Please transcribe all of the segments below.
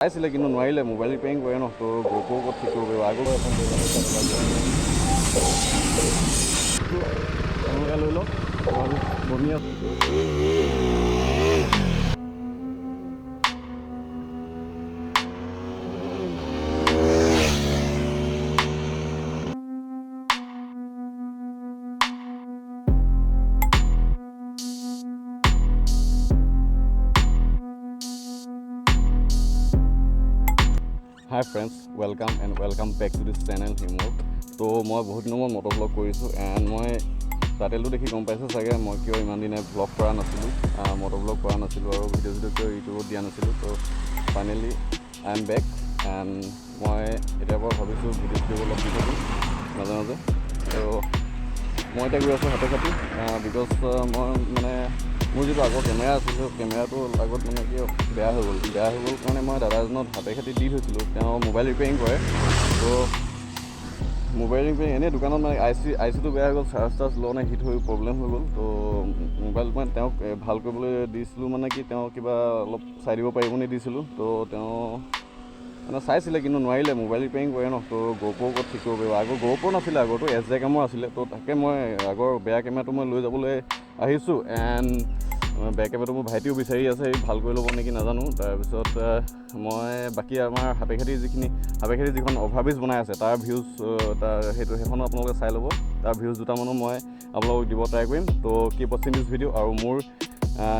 আছিলে কিন্তু নোৱাৰিলে মোবাইল ৰিপেয়াৰিং কৰে ন তো গোপৰ ওপৰত ঠিক কৰিব পাৰিব আগৰ এখন লৈ লওক বনি আছোঁ Hi friends, welcome back to this channel himworld. তো মই বহুত দিনৰ মূৰত মট'ভ্লগ কৰিছোঁ এণ্ড মই টাইটেলটো দেখি গম পাইছোঁ চাগে মই কিয় ইমান দিনে ভ্লগ কৰা নাছিলোঁ মট'ভ্লগ কৰা নাছিলোঁ আৰু ভিডিঅ' কিয় ইউটিউবত দিয়া নাছিলোঁ তো finally I am back and মই এতিয়াৰ পৰা ভাবিছোঁ ভিডিঅ' অলপ দি থাকোঁ মাজে মাজে তো মই এতিয়া গৈ আছোঁ সাপেখাতি বিকজ মই মানে মোৰ যিটো আগৰ কেমেৰা আছিলে কেমেৰাটো আগত মানে কি বেয়া হৈ গ'ল কাৰণে মই দাদা এজনত সাপেখাতি দি থৈছিলোঁ তেওঁ মোবাইল ৰিপেয়াৰিং কৰে তো মোবাইল ৰিপেয়াৰিং এনেই দোকানত মানে আই চিটো বেয়া হৈ গ'ল চাৰ্জ লোৱা নাই হিট হৈ প্ৰব্লেম হৈ গ'ল তো মোবাইল মানে তেওঁক ভাল কৰিবলৈ দিছিলোঁ মানে কি তেওঁ কিবা অলপ চাই দিব পাৰিব নি দিছিলোঁ তো তেওঁ মানে চাইছিলে কিন্তু নোৱাৰিলে মোবাইল ৰিপেয়াৰিং কৰে ন তো গোপৰ ওপৰত ঠিক কৰিব পাৰিব আগৰ গোপৰ নাছিলে আগৰটো SJ কেমেৰা আছিলে তো তাকে মই আগৰ বেয়া কেমেৰাটো মই লৈ যাবলৈ আহিছোঁ এণ্ড বেয়া কেমেৰাটো মোৰ ভাইটিও বিচাৰি আছে ভাল কৰি ল'ব নেকি নাজানো তাৰপিছত মই বাকী আমাৰ সাপেখাতি যিখন অভাৰব্ৰিজ বনাই আছে তাৰ ভিউজ সেইখনো আপোনালোকে চাই ল'ব তাৰ ভিউজ দুটামানো মই আপোনালোকক দিব ট্ৰাই কৰিম তো কিপ ৱাচিং দিছ ভিডিঅ' আৰু মোৰ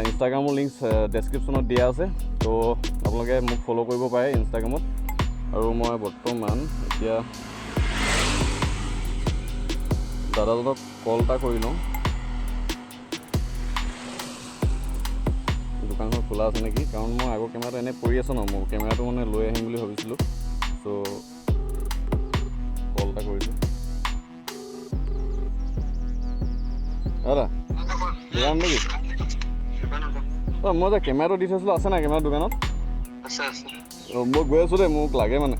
ইনষ্টাগ্ৰামৰ লিংক ডেছক্ৰিপশ্যনত দিয়া আছে তো আপোনালোকে মোক ফ'ল' কৰিব পাৰে ইনষ্টাগ্ৰামত আৰু মই বৰ্তমান এতিয়া দাদাজনক কল এটা কৰি লওঁ দোকানখন খোলা আছে নেকি কাৰণ মই আগৰ কেমেৰাটো এনেই পৰি আছে ন মোৰ কেমেৰাটো মানে লৈ আহিম বুলি ভাবিছিলোঁ চ' কল এটা কৰিছোঁ দাদা দোকান নেকি মই যে কেমেৰাটো দি থৈছিলোঁ আছে নাই কেমেৰা দোকানত মই গৈ আছোঁ দেই মোক লাগে মানে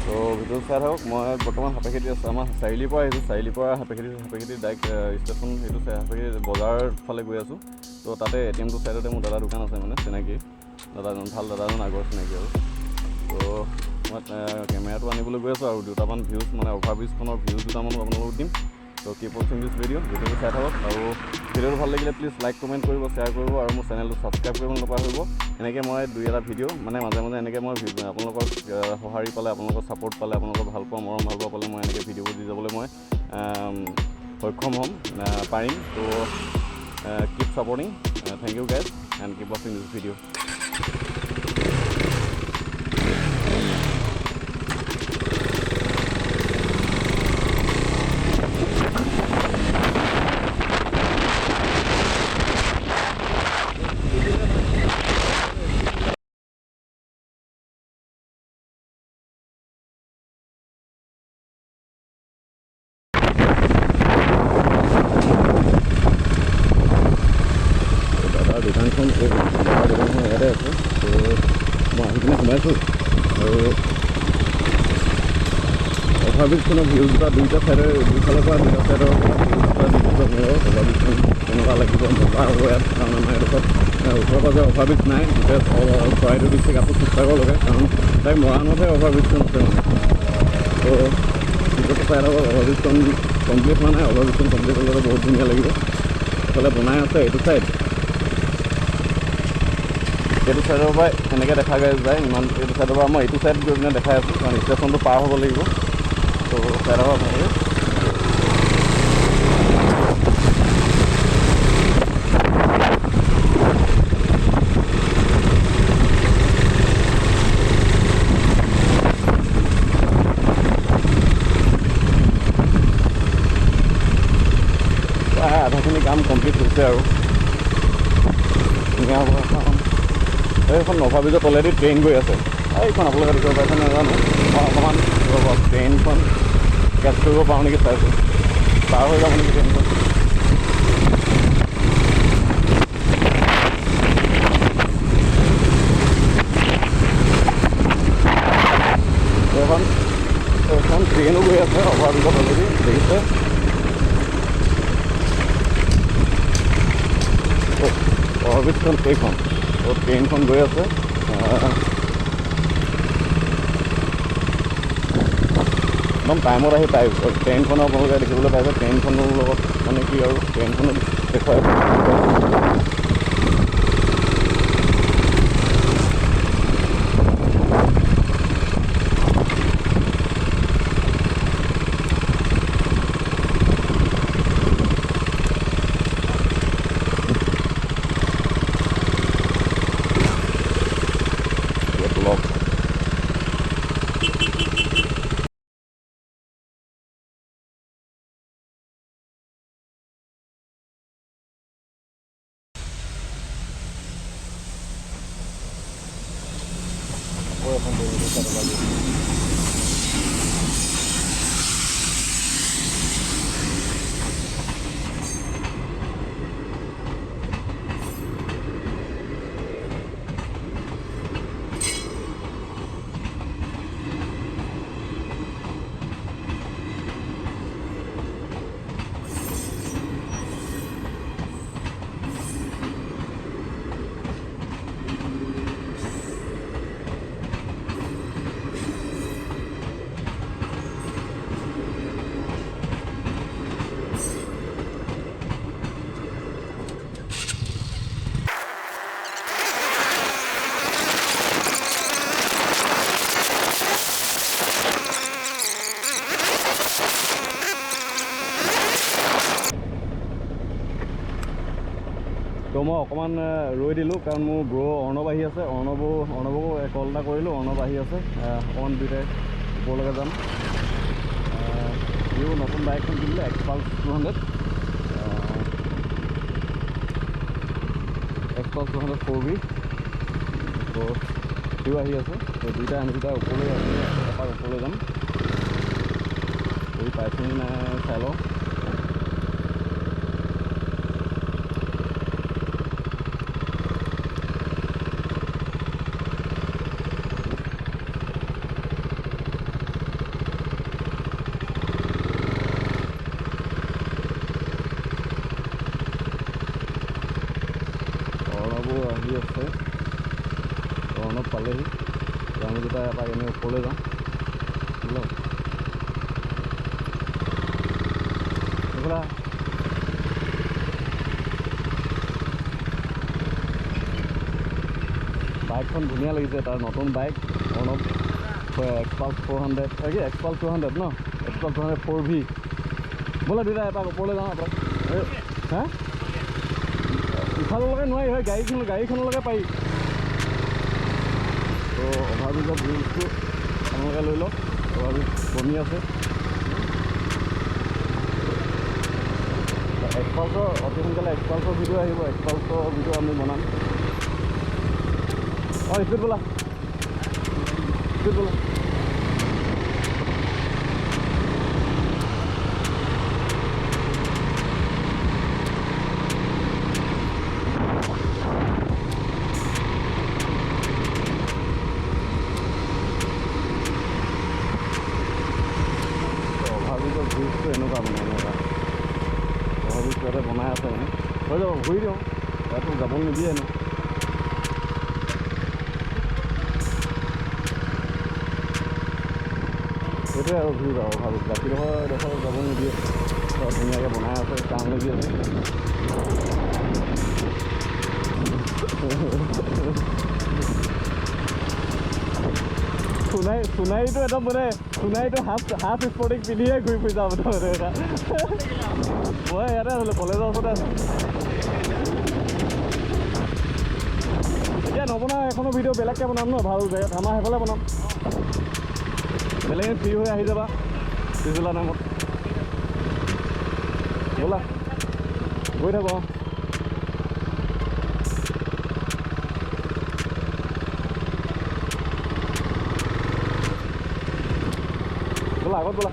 তো ভিডিঅ' চাই থাকক মই বৰ্তমান সাপেখাতি আছোঁ আমাৰ চাৰিআলিৰ পৰা আহিছোঁ চাৰিআলিৰ পৰা সাপেখাতি ডাইৰেক্ট ষ্টেচন সেইটো সাপেখাতি বজাৰ ফালে গৈ আছোঁ তো তাতে ATMটো চাইডতে মোৰ দাদা দোকান আছে মানে চিনাকি দাদাজন ভাল দাদাজন আগৰ চিনাকি আৰু তো মই কেমেৰাটো আনিবলৈ গৈ আছোঁ আৰু দুটামান ভিউজ মানে অভাৰব্ৰিজখনৰ ভিউজ দুটামান আপোনালোকক দিম তো কিপ ৱাচিং দিছ ভিডিঅ'টো চাই থাকক আৰু ভিডিঅ'টো ভাল লাগিলে প্লিজ লাইক কমেণ্ট কৰিব শ্বেয়াৰ কৰিব আৰু মোৰ চেনেলটো ছাবস্ক্ৰাইব কৰিব নাপাহৰিব এনেকৈ মই দুই এটা ভিডিঅ' মানে মাজে মাজে এনেকৈ মই আপোনালোকৰ সঁহাৰি পালে আপোনালোকৰ ছাপোৰ্ট পালে আপোনালোকৰ ভাল পোৱা মৰম ভাল পোৱা পালে মই এনেকৈ ভিডিঅ'বোৰ দি যাবলৈ মই সক্ষম হ'ম পাৰিম তো keep supporting thank you guys and keep ৱাচিং দিছ ভিডিঅ' দোকানখন ইয়াতে আছে তো মই আহি কিনে সোমাইছোঁ আৰু অভাৰব্ৰিজখনৰ ভিউজ দুইটা চাইডৰ দুইফালৰ পৰা দুটা চাইডৰ পৰা অভাৰব্ৰিজখন কেনেকুৱা লাগিব মজা হ'ব ইয়াত কাৰণ আমাৰ এডোখৰত ওচৰে পাজৰে অভাৰব্ৰিজ নাই গোটেই চৰাইদেউ ডিষ্ট্ৰিক্ট আকৌ শিৱসাগৰ লগে কাৰণ তাই মৰাণতহে অভাৰব্ৰিজখন আছে মানে তো দুটা চাইডৰ অভাৰব্ৰিজখন কমপ্লিট হোৱা নাই অভাৰব্ৰিজখন কমপ্লিট হ'লে বহুত ধুনীয়া লাগিব এইফালে বনাই আছে এইটো চাইড এইটো চাইডৰ পৰা এনেকৈ দেখা যায় ইমান এইটো চাইডৰ পৰা মই এইটো চাইড গৈ পিনে দেখাই আছোঁ কাৰণ ষ্টেচনটো পাৰ হ'ব লাগিব তো চাইডৰ পৰা আপোনালোকে আধাখিনি কাম কমপ্লিট হৈছে আৰু ধুনীয়া হ'ব এইখন অভাৰব্ৰিজৰ তলেদি ট্ৰেইন গৈ আছে এইখন আপোনালোকে দেখিব পাইছে নাজানো মই অকণমান ট্ৰেইনখন কেচ কৰিব পাৰোঁ নেকি চাইছোঁ পাৰ হৈ যাব নেকি ট্ৰেইনখন এখন ট্ৰেইনো গৈ আছে অভাৰব্ৰিজৰ তলেদি দেখিছে অভাৰব্ৰিজখন এইখন ট্ৰেইনখন গৈ আছে একদম টাইমত আহি পাই ট্ৰেইনখনৰ আপোনালোকে দেখিবলৈ পাইছে ট্ৰেইনখনৰ লগত মানে কি আৰু ট্ৰেইনখনত দেখুৱাই তো মই অকণমান ৰৈ দিলোঁ কাৰণ মোৰ ব্ৰ অৰ্ণৱ আহি আছে অৰ্ণৱকো কল এটা কৰিলোঁ অৰ্ণৱ আহি আছে অকণমান দুয়োটাই ওপৰলৈকে যাম সিও নতুন বাইকখন কিনিলে এক্সপাল্ছ 200 4V তো সিও আহি আছে তো দুয়োটাই আমি দুটা ওপৰলৈ এপাক ওপৰলৈ যাম কৰি পাইছেনি নাই চাই লওঁ আহি আছে অৰ্ণৱ পালেহি আমি দুটা এপাক এনেই ওপৰলৈ যাওঁ বাইকখন ধুনীয়া লাগিছে তাৰ নতুন বাইক অৰ্ণৱ এক্সপাল্ছ 400 কি এক্সপাল্ছ 200 ন এক্সপাল্ছ 200 4V বোলে দুটা এপাক ওপৰলৈ যাওঁ এপাক হা ইফাললৈকে নোৱাৰি হয় গাড়ীখনলৈকে পাৰি তো অভাৰব্ৰিজৰ ব্ৰিজটো আপোনালোকে লৈ লওক অভাৰব্ৰিজ বনি আছে এক্সপাল্ছৰ অতি সোনকালে এক্সপাল্ছৰ ভিডিঅ' আহিব এক্সপাল্ছৰ ভিডিঅ' আমি বনাম স্পীড বোলা ব্ৰিজটো এনেকুৱা মানে ব্ৰিজটো ইয়াতে বনাই আছে মানে হৈ যাব ঘূৰি দিওঁ ইয়াতো যাবলৈ নিদিয়ে এনে সেইটোৱে আৰু ঘূৰি যাব ভাবিছোঁ বাকীডোখৰ যাব নিদিয়ে ধুনীয়াকৈ বনাই আছে কাম লাগি আছে সোণাৰীটো একদম মানে সোণাৰীটো হাফ স্পৰ্টিং পিন্ধিয়ে ঘূৰি ফুৰি যাওঁ মই ইয়াতে আছিলোঁ কলেজৰ ওচৰতে আছোঁ এতিয়া নবনাওঁ এখনো ভিডিঅ' বেলেগকৈ বনাম ন ভাল জেগাত আমাৰ সেইফালে বনাম বেলেগ ফ্ৰী হৈ আহি যাবা পিছবেলা টাইমত ব'লা গৈ থাকোঁ ব'লা আগত ব'লা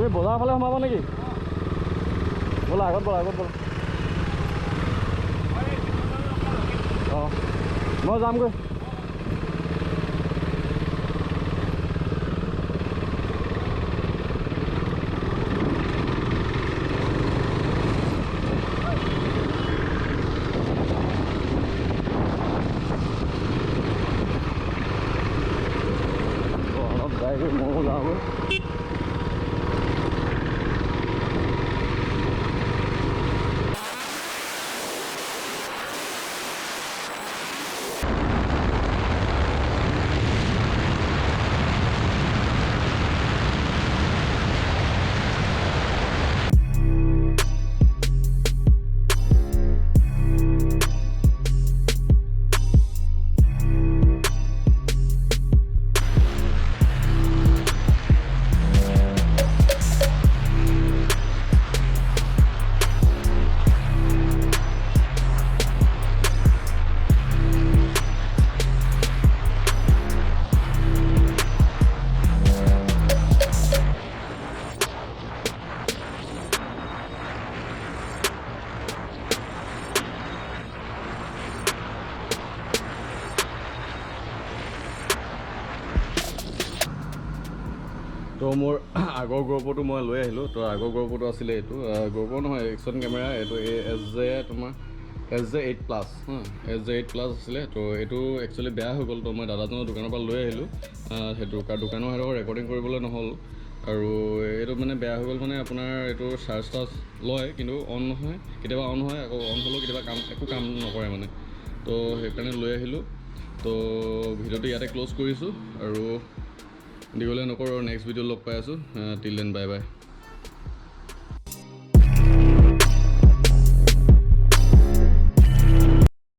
আমি বজাৰৰ ফালে সোমাব নেকি ব'লা আগত ব'লা অঁ মই যামগৈ ময়ো যাওঁগৈ তো মোৰ আগৰ গ'প্ৰ'টো মই লৈ আহিলোঁ তো আগৰ গ'প্ৰ'টো আছিলে এইটো গ'প্ৰ' নহয় একশ্যন কেমেৰা এইটো তোমাৰ SJ8 প্লাছ SJ8 প্লাছ আছিলে তো এইটো একচুৱেলি বেয়া হৈ গ'ল তো মই দাদাজনৰ দোকানৰ পৰা লৈ আহিলোঁ সেইটো দোকানৰ সিহঁতৰ ৰেকৰ্ডিং কৰিবলৈ নহ'ল আৰু এইটো মানে বেয়া হৈ গ'ল মানে আপোনাৰ এইটো চাৰ্জ লয় কিন্তু অন নহয় কেতিয়াবা অন হয় আকৌ অন হ'লেও কেতিয়াবা একো কাম নকৰে মানে তো সেইকাৰণে লৈ আহিলোঁ তো ভিডিঅ'টো ইয়াতে ক্ল'জ কৰিছোঁ আৰু দীঘলীয়া নকৰোঁ আৰু নেক্সট ভিডিঅ' লগ পাই আছোঁ টিল দেন বাই বাই